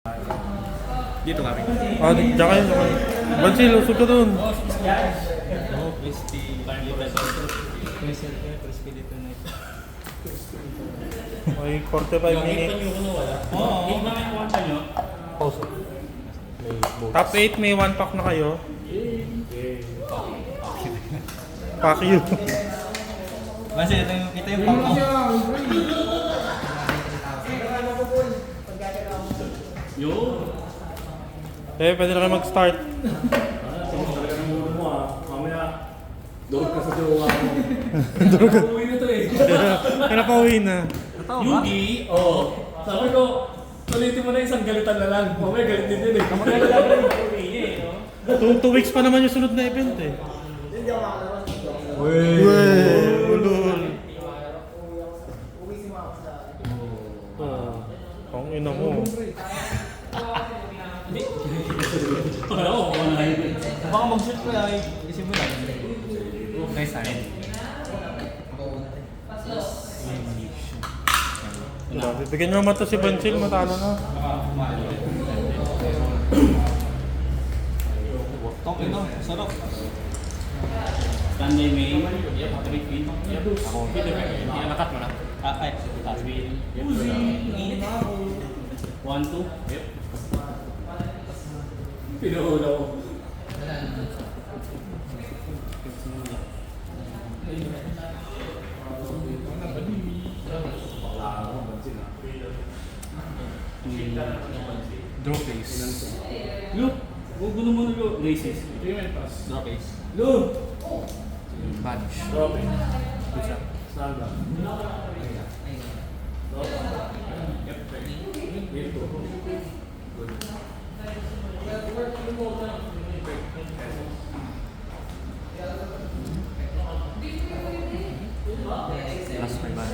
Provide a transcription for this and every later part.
Dito kami. Diyan kayo, diyan kayo. Bansil, usog ka dun. Crispy little crispy little night. May 45 minutes. Oo, yung namin kuwanta nyo. Pause. Top 8, may 1 pack na kayo. Pack you. Kasi ito yung pang mo. Yo! Pwede na kayo mag-start. Talaga ng muro mo mamaya doon ka sa jowa mo. Uuwi na to eh. Kaya na pauwi na. Yugi, sabi ko, ulitin mo na isang galitan na lang. Mamaya galit din din eh. Kamagala lang rin yung uwi eh. 2 weeks pa naman yung sunod na event eh. Ulul. Ang ina mo. Baka mag-shoot ko ay isip mo lang. Nice time. Bigyan nyo naman to si Bansil, matalo na. Okay no, sarap. Sunday main. Yep, 3 feet. Yep. Ako. Nakat mo na. Ay, last wheel. Yep. 1, 2. Yep. Pinahula ko. Draw face. Look! Huwag mo naman nag races. Draw face. Look! Vanish. Dropping. Good shot. Stand up. Last by man.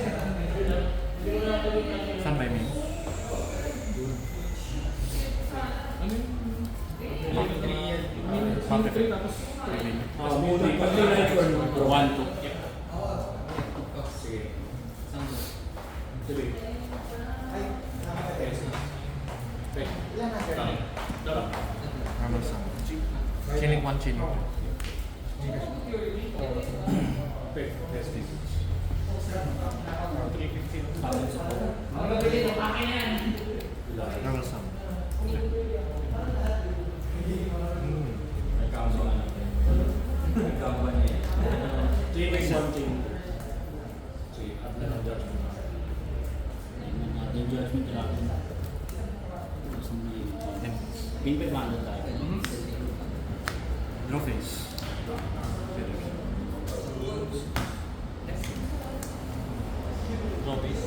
Stand by me. Mark effect. One, two. Yep. Chilling 1 chilling. Normal sum. Draw face. Draw face.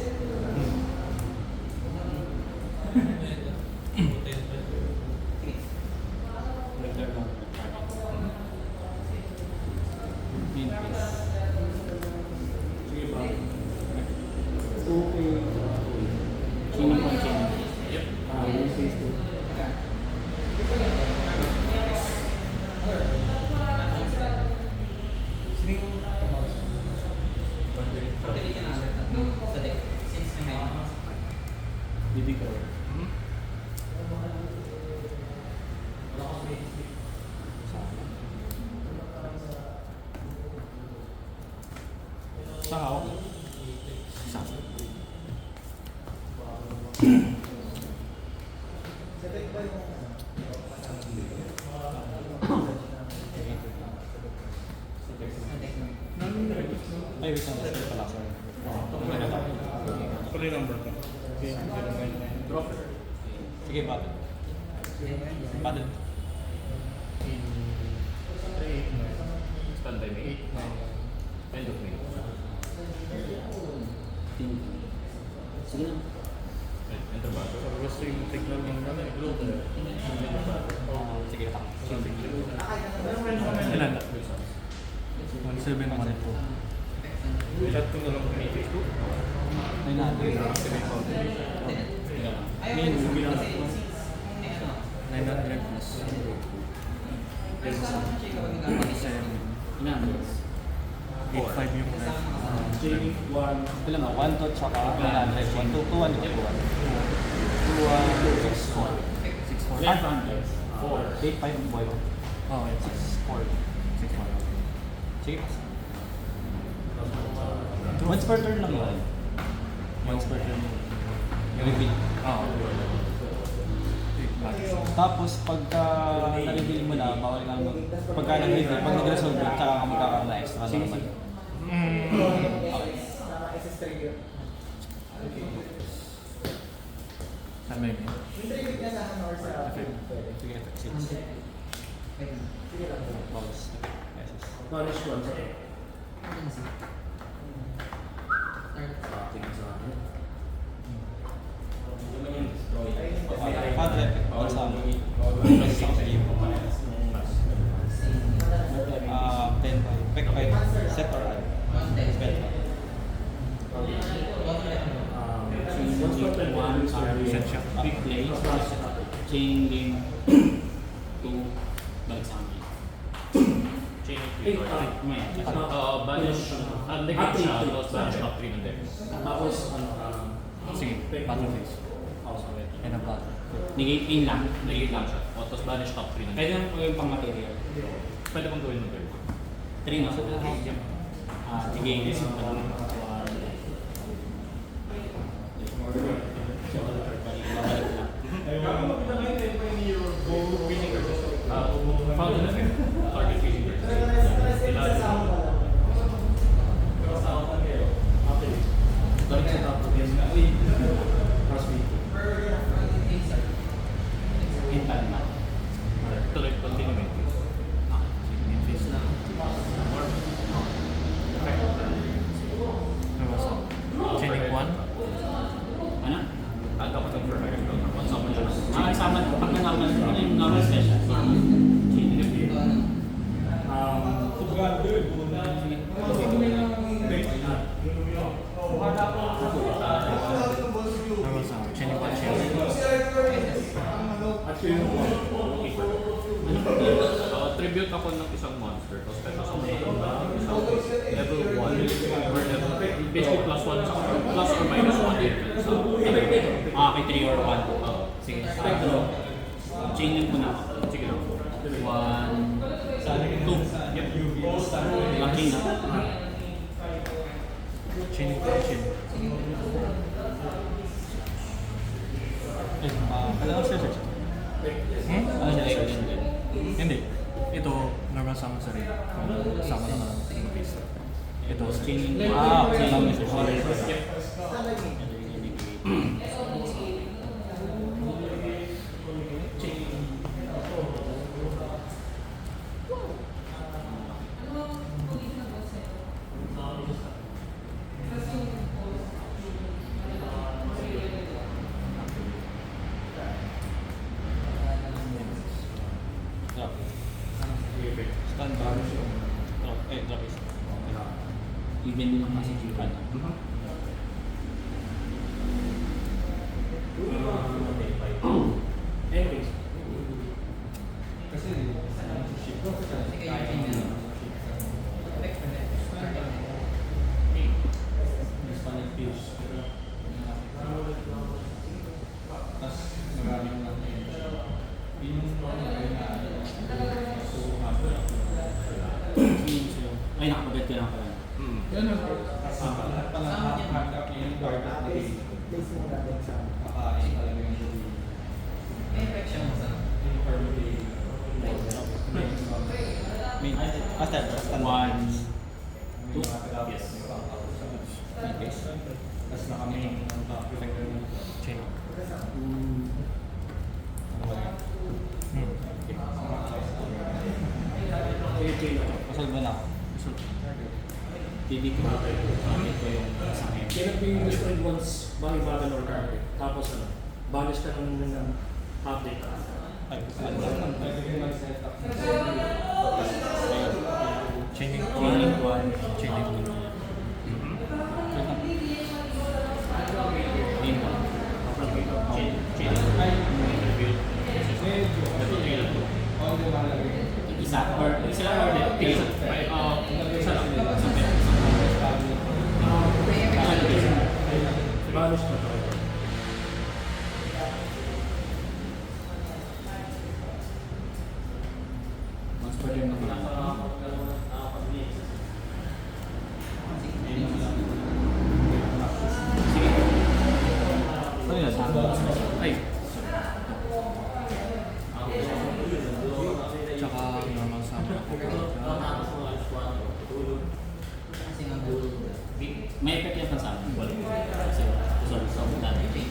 Bibi ka. Saan ako? Saan? Ay, wait lang. Ito pala. Pali number ka. Drop. Sige, paddle. Paddle. Stand by me. End of me. Sige na. Enter battle. Gusto yung tignan ng ano eh. Sige na. Ilan na? 1-7, 1-2. Chat ko na lang kung may ko. Ay na. Min, bilang 900 plus. Yes. 7. Ilan? 8-5 yung left. J1. Ilan ba? 1 to tsaka 900. 1 to 2, 1 to 2. Left hand, 4. 8-5 boy ko. Oh, it's 4. 6-4. Sige, pass. Once per turn lang yun. Once per turn. Repeat. Oh. Tapos pagka na-reveal mo na, bawal ka mag... Pagka nag-reveal, pag nag-resolve yun, tsaka ka magkakaroon na extra normal. Saan ba yun? Sige, effect 6. Balls. Pesos. Punish one. Tingin sa akin. Padre, balls sa amin. Pesos sa kapatid. 10, pick 5, set or add. Spell. Once per turn, one Set siya. Big play. Chain game. 2. Balik sa amin. Chain of 3 Eight, or banish. Negate siya, tapos banish top 3 ng deck. Tapos, Sige, battle face. sorry. And a battle. Negate in lang. Negate lang siya. O, tapos banish top 3 ng deck. Pwede naman po yung pang material. Pwede pang gawin ng deck. 3 no? Negate is Found an effect. Target facing person. Balik sa top again. Cross me. Hintan na. Tuloy, continue main phase. Main phase na. More. Chaining 1. Ano? Dapat ang perfect. Once someone shows. Isama pag normal, ano yung normal special? Chaining 1, chaining. Actually, Tribute ako ng isang monster. Tapos special summon ako ng isang level 1 or level basically plus 1 sa plus or minus 1 din sa Kay 3 or 1. Sige. Chain link ko na ako. sige lang. 1, 2. Yep. Locking na. Chaining 2, chaining. Kailangan siya search. Ano siya like din? Hindi. Ito, normal summon sa rin. Summon naman ang tingin face. Ito, Chain link. Okay. Lang yung search. Yep. Drop. Stand by. Drop. Drop is. Even din ang kasi G-Pad. anyways. Ay, nakapagad ka na pala. After, 1, 2. Yes. Tapos na kami chaining. Pasal ba na ako? Titig ko. Ito yung sa akin. Kaya nag-being destroyed once, bali battle or card. Tapos ano, banish ka ng update ka. Ay, Chaining 1, Chaining 1. chaining 2. Chain 1. Isa or isa lang or Isa. Isa lang. Banish ka. may effect yan sa amin. Kasi, so, dati.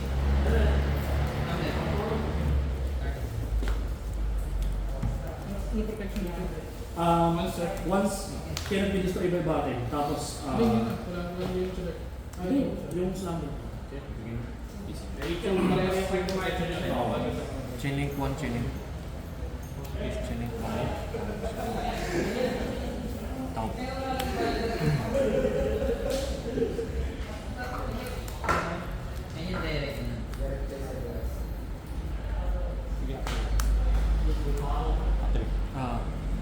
Once cannot be destroyed by battle, tapos yung slam. Chain link 1, chain link. Chain link 1. Tao.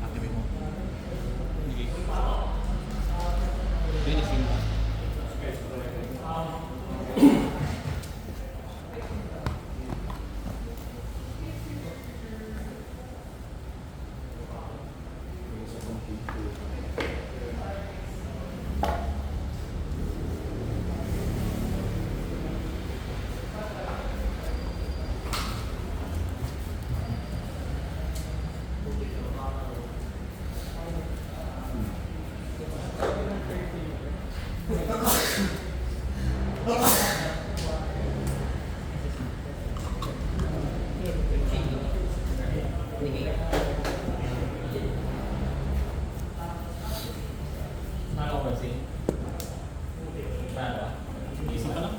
Activate mo. Finishing. Isang ka lang.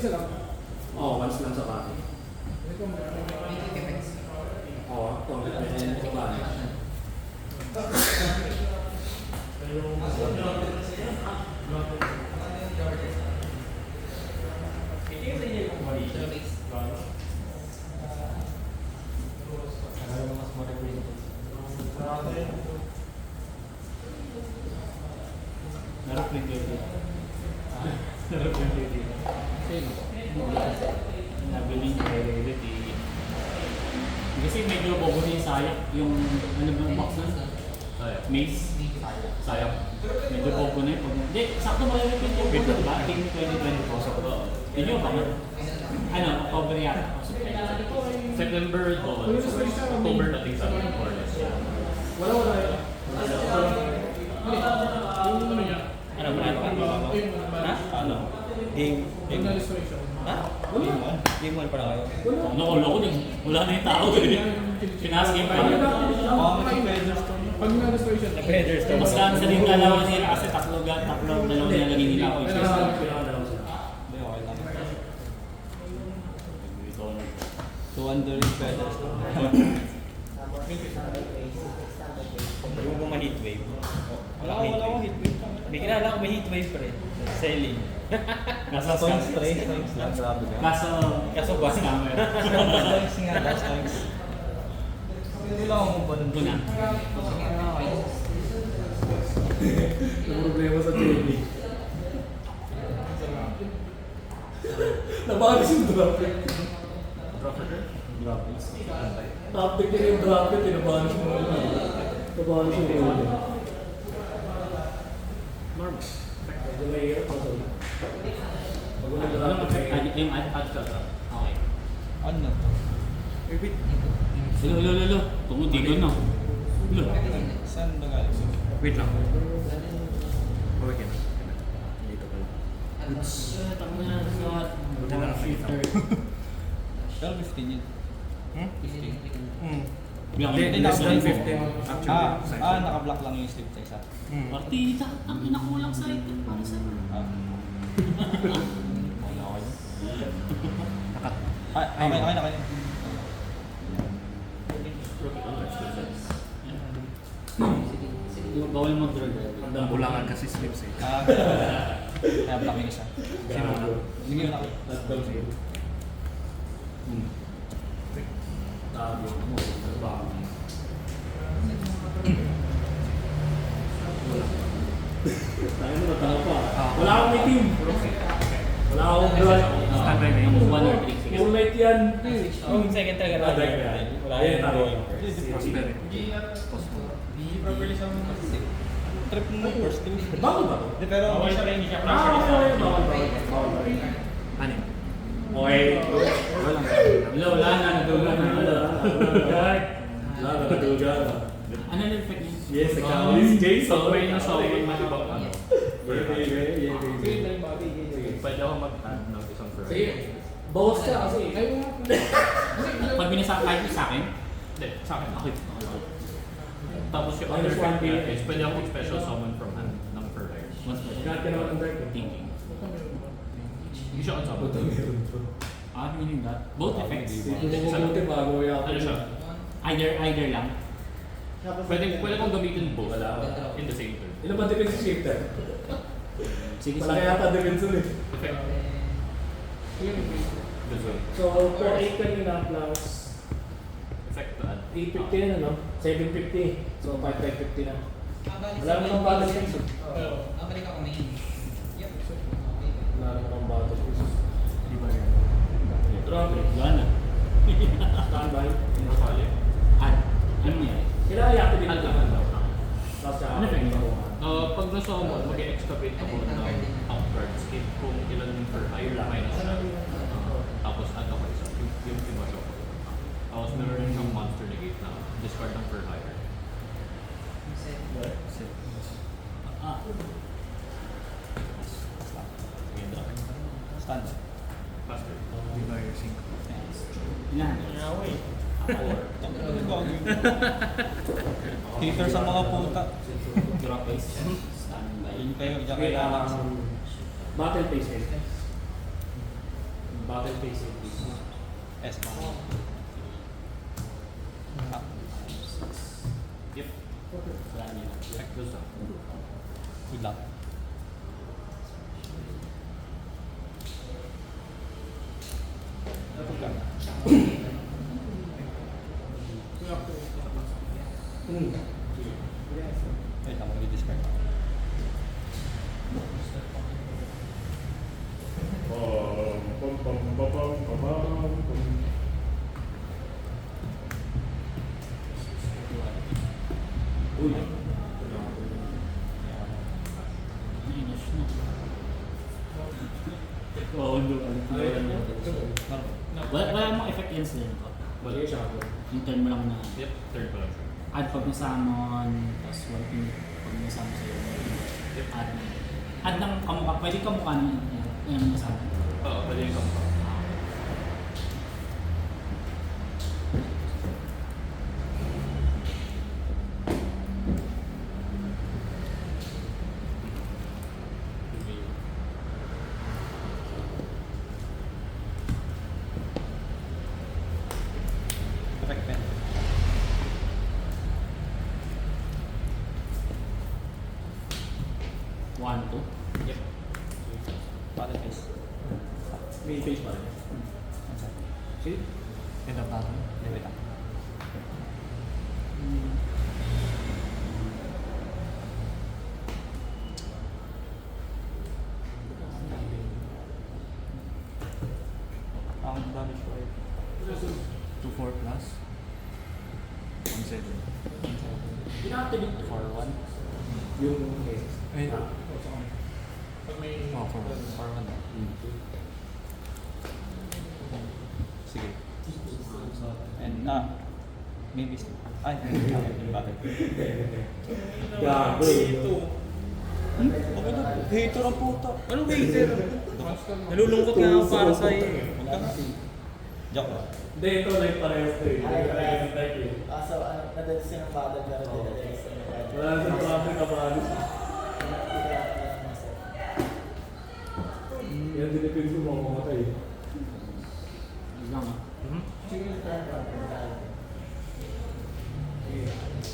Isa lang. Once lang sa battle. Meron print dito. Meron print dito. Nabiling reality. Kasi medyo bobo na yung sayak. Yung ano ba box nun? Maze. Sayak. Medyo bobo na yun. Hindi, sakto ba yung print yung bobo, diba? Team 2024. Sakto. Yun yung ba? Ano, October yata. September, October natin sa amin. Wala yun. Ano ba? Ha? Ano? Game. Ha? Game 1 pa na kayo. Loko-loko din. Wala na yung tao eh. Pinasking pa. Pag na-restoration. Mas lang sa din dalawa nila kasi tatlo dalawang nilalagay nila ako. Hindi, okay lang. 200 feathers. Yung mga heat wave. Wala akong heat wave. May kilala ko may heat wave pa rin. Selling. Nasa Stones scam. tray, stones lang. Grabe ka. Kaso ba? Scammer. Stones nga, last times. Hindi lang ako pa nun. Buna. Yung problema sa TV. Nabalis yung drop it. Top deck din yung drop it, nabalis mo. Nabalis yung ulo. Normal. Medyo mahirap ang sabi. Pag wala Ano drop it, yung add ka ka? Okay. Ano na to? Repeat. Lolo. Tumudigan na. Lo. Saan ba galing? Wait lang. Bawag yan. Dito ka lang. Tama na sa Dala na shifter. 12:15 yun. Hindi, naka-down 15. Actually. Naka-block lang yung sleep sa isa. Partida, ang inakulang sa ito para sa Wala ko yun. Nakat. Okay. Bawal mag-drug. Bulangan kasi slips eh. Kaya block yung isa. Sino na? Sige na ako. tago mo. Trabaho. Tayo mo, tao pa. Wala akong may team. Wala akong brand. Standby na yun. 1 or 3. Sige. Full night yan. Oh, second talaga Ah, tayo. dahil Wala Ayan, yung tama. going. Prosperity. Trip mo first two. Bakit ba? Di, pero Okay siya rin, hindi siya Ah, okay. Bawal. Ano? Okay. Wala na, naduga na. Wala, nakaduga na. Ano yung effect niya? Yes, nagkamali si Jason. Pag may nasawan na ibang ano, Yeah. pwede ako mag-add ng isang fur. Sige, bawas ka kasi. Pag binasa kahit sa akin, Hindi, sa akin. okay. Tapos yung Minus other 1 trick is pwede ako mag-special summon from hand ng fur hires. Once per Lahat ka naman ng dark. thinking. Hindi siya unsummon. Meaning that, both effects. Buti bago yata. Ano siya? Either lang. Pwede kong gamitin both in the same turn. Ilan ba defense shifter? Sige, Malaki yata defense ulit. Effect. This way. So, per 8 kanina plus Effect to add. 850 na, no? 750. So, 5550 na. Wala naman battle pieces. Balik ako main. Yep. Wala naman battle pieces. Di ba yun? Drop it. Gana. Standby. Nakali. Add. Ano nangyari? Kailangan i-activate Add na. lang lang. Tapos siya. Ano effect nito? Pag nasummon, mag-excavate ako ng top cards kung ilan yung fur hire, minus siya. Tapos add ako isa. Yung iba siya ko. Tapos meron rin siyang monster negate na discard ng fur hire. Ah. Standard. Faster. Di ba yung sync? Ilan? Hater sa mga puta. Drop base. Standby. Yun kayo, diyan Okay, kailangan. battle phase 8. Battle phase 8. S pa. Yep. Wala niya. Effect doon sa. Good luck. Wait lang, mag-discard ako. Uy. Minus na. Oo, wala mong effect yan sila nito. Balik siya ako. Yung turn mo lang na Yep, third pa lang siya. add pag nasamon, tapos one pin pag nasama sa'yo. Add. Add ng kamukha, pwede kamukha ng yung nasama. Oo, pwede yung kamukha. Perfect pen. One, two. Yep. Battle phase. Main phase pa rin. Sige. End up natin. Wait lang. Ang damage ko ay 2-4 plus. 1-7. Ina-activate to. 4-1. Yung cases. Ay, Pag may... oh, 4-1. 4-1 na. Sige. And, maybe still. Ay, bakit? Gago. Okay na, hater ang puta. Anong hater? Nalulungkot nga ako para sa iyo. Huwag ka nga. Joke lang. Hindi, ito like parehas to eh. Like eh. So, nadalas siya ng battle pero nadalas siya ng battle. Wala sa traffic na paano. Yan din yung pinto mo mamatay. Yun lang ah.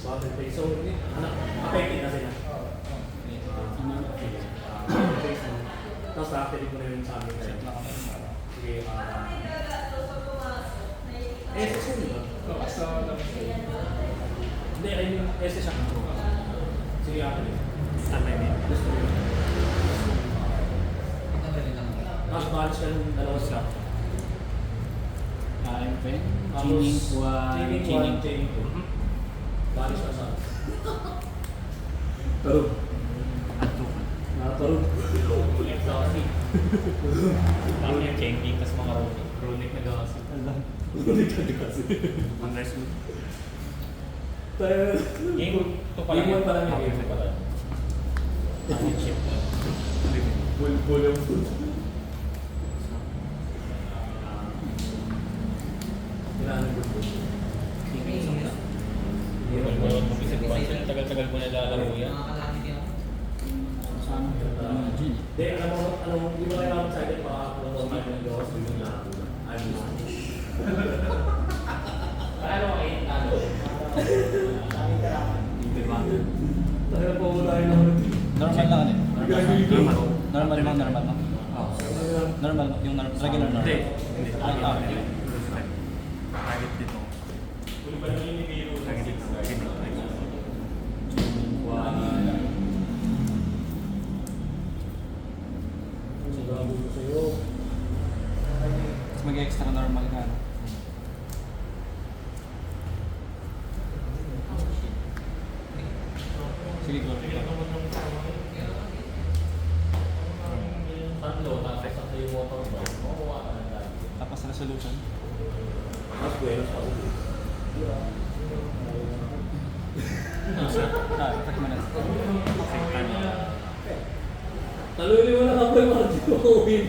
Battle phase. So, affected na sila. Ano? Battle phase na. Tapos activate mo na yun sa amin. Sige, SS yun, di ba? Hindi, I mean, SS siya. Sige, activate. Standby din. Tapos balance ka ng dalawa sa Kain pen, Tapos, chining chaining 1, chaining 2. Balance ka sa tarog. At 2. Nakatarog. Ulit sa kasi. Parang yung changing, tas mga rolling. Chronic na kasi. Ulit ka di kasi. Unless mo. Hindi, I mean, SS siya. Sige, activate. Standby din. Sige, activate. Game 2 pa lang. Game 1 pa lang yung game 1 pa lang. Bulbul yung food. Kailangan ng bulbul. Tagal-tagal ko nalalaro yan. Sana imagine. Hindi, alam mo, hindi mo kailangan sa akin pa ako ng Diyos, yung na I'm Tayo po wala yun. Normal lang ano Normal. Normal lang, normal lang. Normal, yung regular normal. Hindi. Ah, Target dito. Target dito. Tapos mag-extra normal ka, no? Sige, go. Tapos resolution. Mas buenos pa ulit. Effect mo na. Taluli mo na ako yung mga win.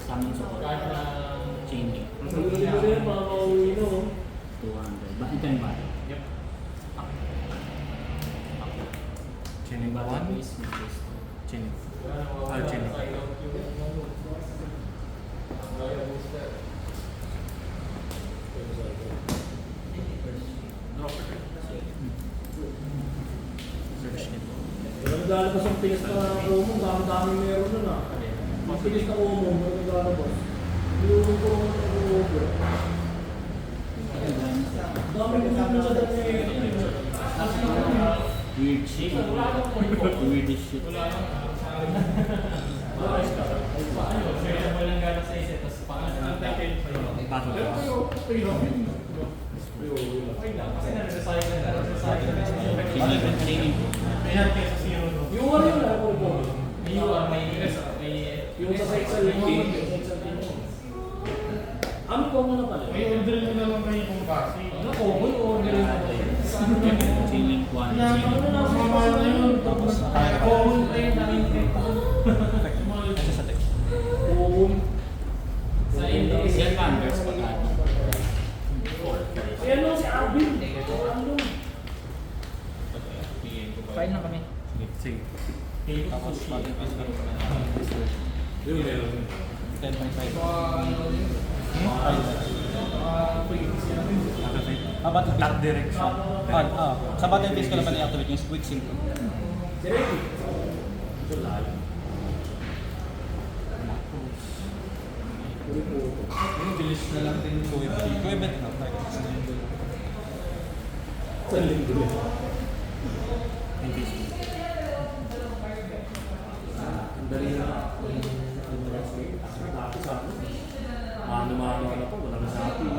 Summon support. Chain link. Taluli mo na yung mga mauwi no. 200. Bakit yan ba? Yep. Chaining Battle 1. base, mag-base. Chaining. Chaining. Search nito. Yung naglalabas ang pinis na promo, dami meron nun ah. Ang pinis na promo, yung naglalabas. Yung promo na promo. Dami mo na sa dami. Weird shit. Weird shit. Chain Yung ano yun ah, promo. Yung sa Excel team. Ano ko muna pala? order mo naman kayo kung kasi. Ano ko? May order mo pala. Chain link 1. Chain link 2. Mamaya na yun. Tapos, Common tayo namin dito. ito sa text. Common. Sa index, yan numbers pag ano. Ayan o, si Alvin. Ano? Fine na kami. Sige. Tapos, battle pass ka rin. Yung meron. 10.5. Battle Lock pass. direction. Sa battle pass ko lang pa na-activate yung quick sync. Si Ricky. Ito lahat. Yung bilis na lang din ko event na. Saan linggo yun? Hindi. Ang dali na. Mano-mano na po. Walang Shopee.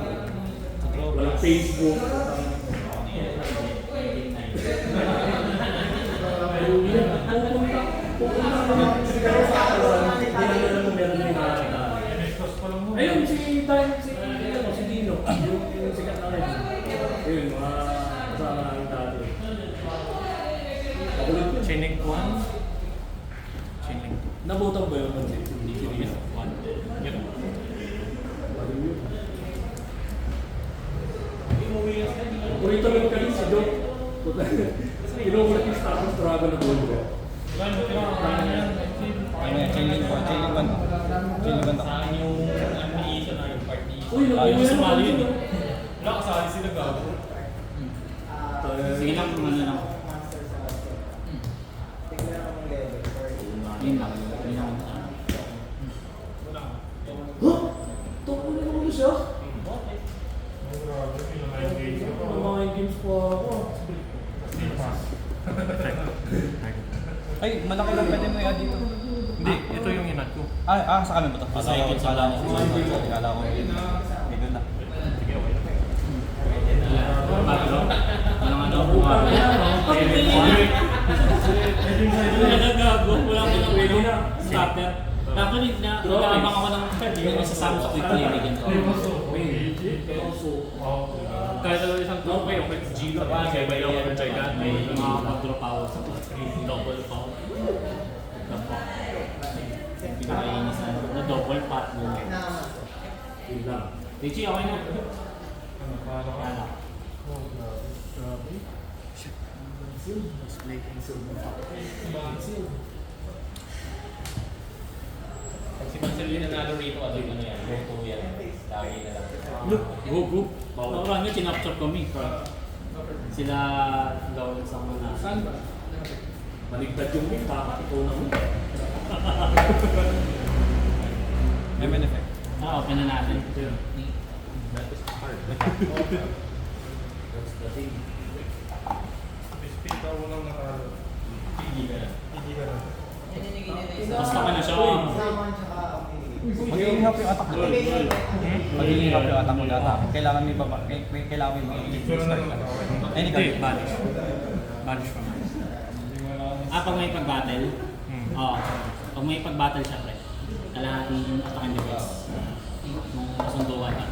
Walang Facebook. Pupunta sa akin. Hindi na nila mo meron din nakakita. Ayun, si Dino. Yung sikat na rin. Ayun, mga kasama namin dati. Pakulit yun. Chaining 1. Chaining 2. Nabutang ba yun? Hindi ko yun. Purito lang kami si Doc. Kinukulit yung Starbucks Dragon na buwan ko. Chain link 1. Chain link 1. Chain link 1 to. Uy, yung sumali yun eh. Wala kasali sila gago. Sige lang, ano lang. Yun lang. Yun lang. Huh? Tukunin mo siya? Mga games pa ako. Ay, malaki lang pwede mo i-add dito. Hindi, ito yung inat ko. Sa kami ba ito? Sa akin, sa Kala ko. akin. Kala ko. Ito na. Walang ano. Nagagago. Wala ko ng starter. Actually, nag-aabang ako ng yung isasama sa quick play ganito. Kahit kahit ano isang trophy, okay, Gino, kaya ba yung mga giant, May makakapag-drop out sa double foul. pinakainis na double pat mo. Yun lang. Richie, okay na. Ano? Pag si Marcelino nanalo rito, ano yan? Go to yan. Lagi na lang. Look, go. Nakuha nyo, chinap-chop kami. Sila gawin sa mga Saan ba? Maligtad yung mic, dapat ikaw na mo. MN effect. open na natin. That is hard. That's the thing. Speed daw lang nakalo. Hindi ka na. Hindi ka na. Basta ka na siya. Magiging happy yung attack mo. Magiging happy yung attack mo data. Kailangan may baba, kailangan may Pero na start ka. lang. Any Hindi, card. banish. Banish from us. Pag may pag-battle, oo. Pag may pag-battle siya, pre. Kailangan yung attack and defense. Nung kasunduan ka.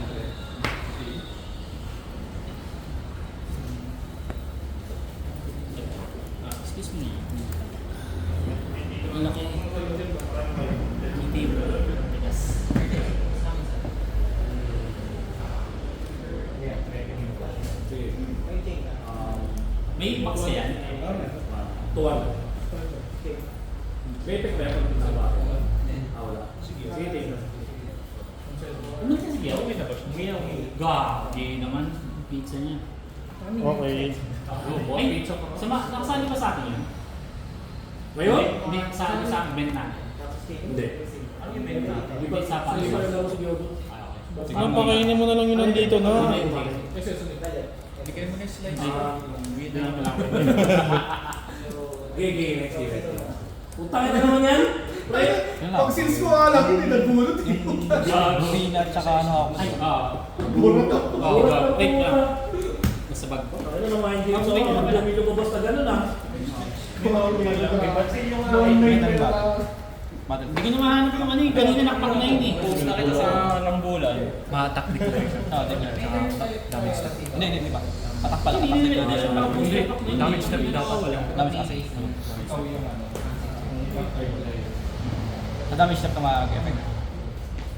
Excuse me. Ang laki. Hindi mo. Tigas. May box yan. Tuwan. May effect ba yan pag sa bako? Wala. Sige, take na. Ano ka sige? Okay na ba siya? Gagi naman. Pizza niya. Okay. Ay, nakasali ba sa atin yun? Ngayon? Hindi, nakasali sa akin benta natin. Hindi. Ano yung benta natin? Hindi sa pa. Hindi pa rin ako sa Gyogo. Sige, pakainin mo na lang yun nandito, no? Hindi kayo mag-slide. Hindi lang lang. Gigi, next year. Putang ina naman yan! Yun lang. Pag since ko alam, hindi nagbulot eh. Peanut tsaka ano ako. Ay, Bulot ako. wait lang. Nasa bag ko. Ano naman, hindi ko sa may lumabas na gano'n ah. Hindi ko na mahanap yung ano eh. Kanina nakpak na yun eh. Post na kita sa lambulan. Ma-attack declaration. Declaration. Damage step. Hindi ba? Attack pala, attack Hindi, declaration. Hindi, damage step dapat lang. Damage assay. Sa damage step ka mag-effect.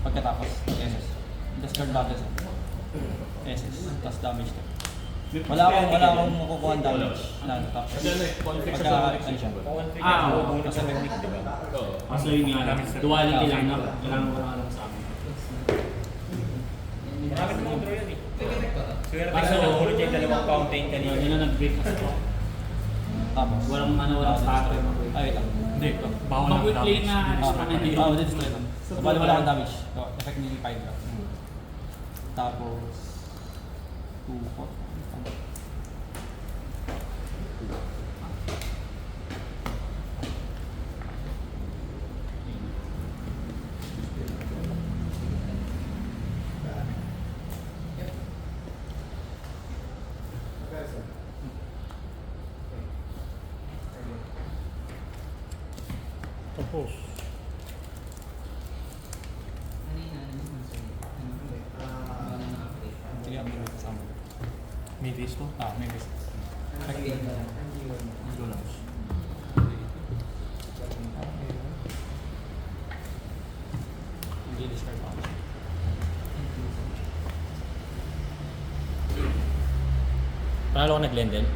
Pagkatapos, SS. Discard battle set. SS. Tapos damage step. Wala akong makukuha ng damage na top. Pagka-action siya. Oo. Kasi technique, di ba? Oo. Kaso yun nga lang. Duality lang na. Kailangan ko lang alam sa amin. Marami mo draw yan eh. Kaso, nahulog niya yung dalawang fountain kanina. Yun na nag-break kasi ako. Tapos. Walang starter. Ay, wait lang. Hindi, bawal ng Mag-quick play damage. na respawn na Oo, yun. destroy lang. So, bali wala akong damage. So, effect ni 5 lang. Tapos, 2, 4. Tapos. Sige, may kasama. May face to? May best. Go lang. Hindi discard pa. Panalo ka nag-Glendale?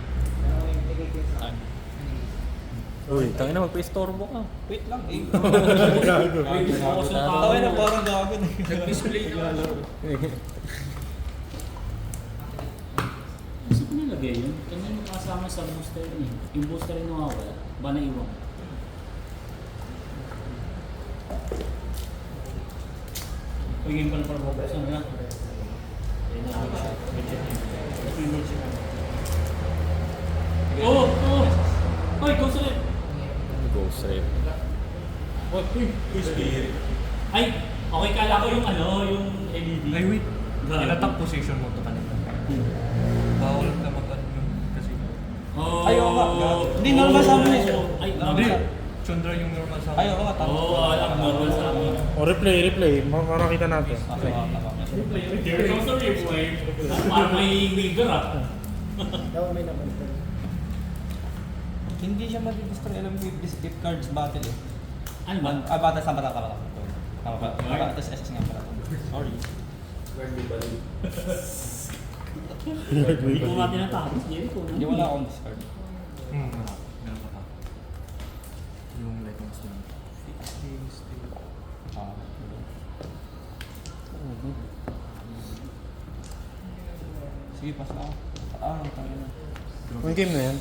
Uy, Tangin na, magpa-istorbo ka. wait lang eh. Gago. Tawin na parang gago. Nag-display na. Gusto ko nilagay yun. Kanina kasama sa booster yun eh. Yung booster yung nawawala. Ba na iwan? Pagiging pa na para bubuksan na. Ayun na ako siya. Oo! Oo! Hoy! Ghost ulit! Ghost Rip. Ay! Okay, kala ko yung ano, yung LED. Ay, wait. Gago. In-attack position mo to kanina. Bawal ka mag-ano yun kasi. Oh! Ay, oo nga. Hindi, normal sa amin eh. Ay, Hindi. Chundra yung normal sa Ay, oo, tama. Oo, alam normal sa amin. O, replay. Makakita natin. Okay, tama. Here comes the rip wave. Parang may weaver ah. Daw may naman ito. Hindi siya mag-destroy, alam mo yung gift cards battle eh. Ano ba? Battle sa tama. Tama pa. Tapos SS nga pala. Sorry. Hindi ko nga tinatapos, Jericho. no? Hindi wala akong discard. Meron pa pa. Yung like mas na. Ah. Sige, pas na ako. Tayo na. Ang game na yan.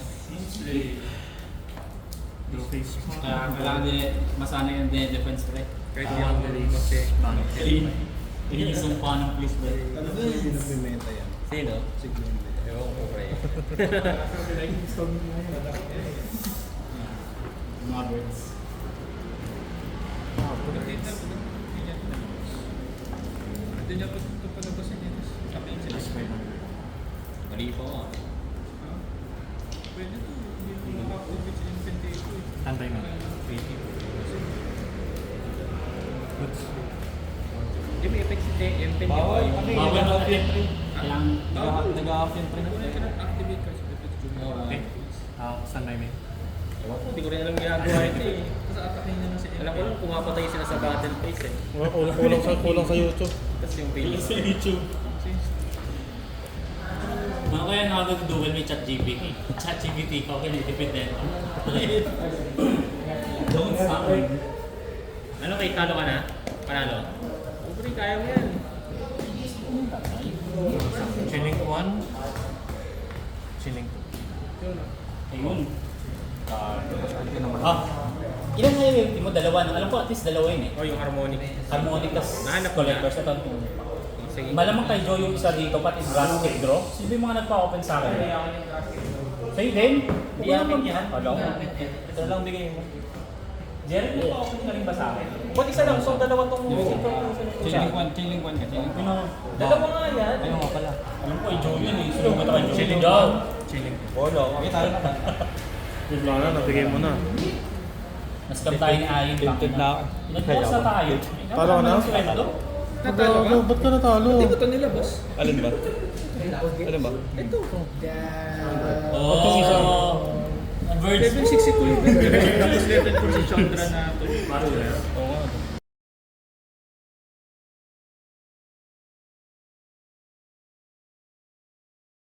Draw face. Kailangan din masanay yung defense pre. Kahit yung kasi bangit. Inisumpa ng police pre. Ano ba yung pinapimenta yan? Sino? Si Glende. Ewan ko, pre. Mga birds. Hindi niya pa ito palabasin dito. Kapin sila. Mali pa nga. Pwede to. Hindi mo makakupit sa inventation eh. Antay mo. Hindi may effect si Empen. Bawal mag-attempt pre. Kailangan Nag-half yun, pre. Activate ka sa defense junior. Okay. Saan may may? Ewan ko, hindi ko rin alam ginagawa ito eh. Alam ko lang, pumapatay sila sa battle phase eh. Kulang sa YouTube. Tapos yung page. sa YouTube. Ano kaya nakag-duel may ChatGPT? ChatGPT ka, okay, independent. Don't stop me. Ano kay talo ka na? Panalo? Pre, kaya mo yan. Chilling 1. Chilling 2. Ayun. Ilan nga yung ultimo? Dalawa na. Alam ko at least dalawa yun eh. Oh, yung harmonic. Harmonic tas Nahanap ko na. collectors. Ito. Sige. Malamang kay Joe yung isa dito, pati draft check draw. Sino yung mga nagpa-open sa akin? Sa'yo din? Hindi naman yan. Alam mo. Ito lang bigay mo. Jerry, nagpa-open ka rin ba sa akin? Ba't isa lang? So, dalawa tong Chilling one ka. Dalawa nga yan. Ayun nga pala. Alam ko, Joe yun eh. Sino ba tayo Joe? Chilling Joe. one. Chilling. Bolo. Okay, talo na tayo. Wala na, nabigay mo na. Nascam tayo ni Ayin. Tilted na ako. Nag-boss na tayo. Talo ka na? Natalo? Ba't ka natalo? Ito nila, boss. Alin ba? Alin ba? Ito. Oh! Birds. Level 62 yung level. Tapos level 4 si Chandra na ito. Oo nga.